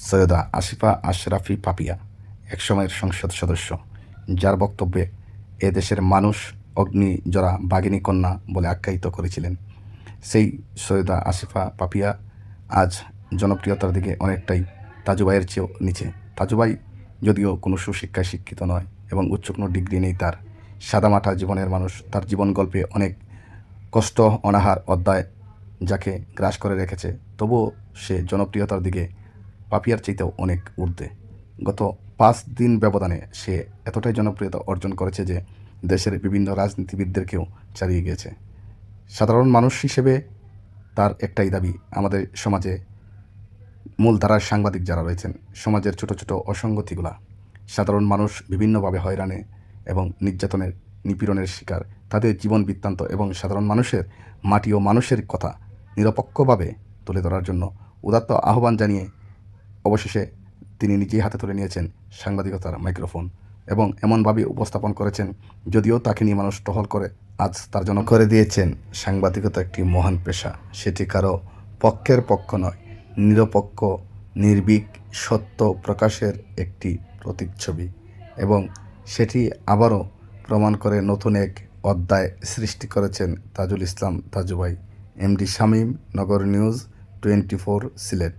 সৈয়দা আসিফা আশরাফী পাপিয়া একসময়ের সংসদ সদস্য, যার বক্তব্যে এ দেশের মানুষ অগ্নিজরা বাঘিনী কন্যা বলে আখ্যায়িত করেছিলেন। সেই সৈয়দা আসিফা পাপিয়া আজ জনপ্রিয়তার দিকে অনেকটাই তাজুবাইয়ের চেয়েও নিচে। তাজুবাই যদিও কোনো সুশিক্ষায় শিক্ষিত নয় এবং উচ্চ কোনো ডিগ্রি নেই তার, সাদামাটা জীবনের মানুষ। তার জীবন গল্পে অনেক কষ্ট, অনাহার অধ্যায় যাকে গ্রাস করে রেখেছে, তবুও সে জনপ্রিয়তার দিকে পাপিয়ার চাইতেও অনেক ঊর্ধ্বে। গত 5 দিন ব্যবধানে সে এতটাই জনপ্রিয়তা অর্জন করেছে যে দেশের বিভিন্ন রাজনীতিবিদদেরকেও ছাড়িয়ে গিয়েছে। সাধারণ মানুষ হিসেবে তার একটাই দাবি, আমাদের সমাজে মূলধারার সাংবাদিক যারা রয়েছেন, সমাজের ছোট ছোট অসঙ্গতিগুলা, সাধারণ মানুষ বিভিন্নভাবে হয়রানে এবং নির্যাতনের নিপীড়নের শিকার, তাদের জীবন বৃত্তান্ত এবং সাধারণ মানুষের মাটি ও মানুষের কথা নিরপেক্ষভাবে তুলে ধরার জন্য উদাত্ত আহ্বান জানিয়ে অবশেষে তিনি নিজেই হাতে তুলে নিয়েছেন সাংবাদিকতার মাইক্রোফোন এবং এমনভাবে উপস্থাপন করেছেন, যদিও তাকে নিয়ে মানুষ টহল করে, আজ তার জন্য করে দিয়েছেন সাংবাদিকতা একটি মহান পেশা। সেটি কারো পক্ষের পক্ষ নয়, নিরপেক্ষ নির্ভীক সত্য প্রকাশের একটি প্রতিচ্ছবি, এবং সেটি আবারও প্রমাণ করে নতুন এক অধ্যায় সৃষ্টি করেছেন তাজুল ইসলাম তাজু ভাই। এমডি শামীম, নগর নিউজ 24, সিলেট।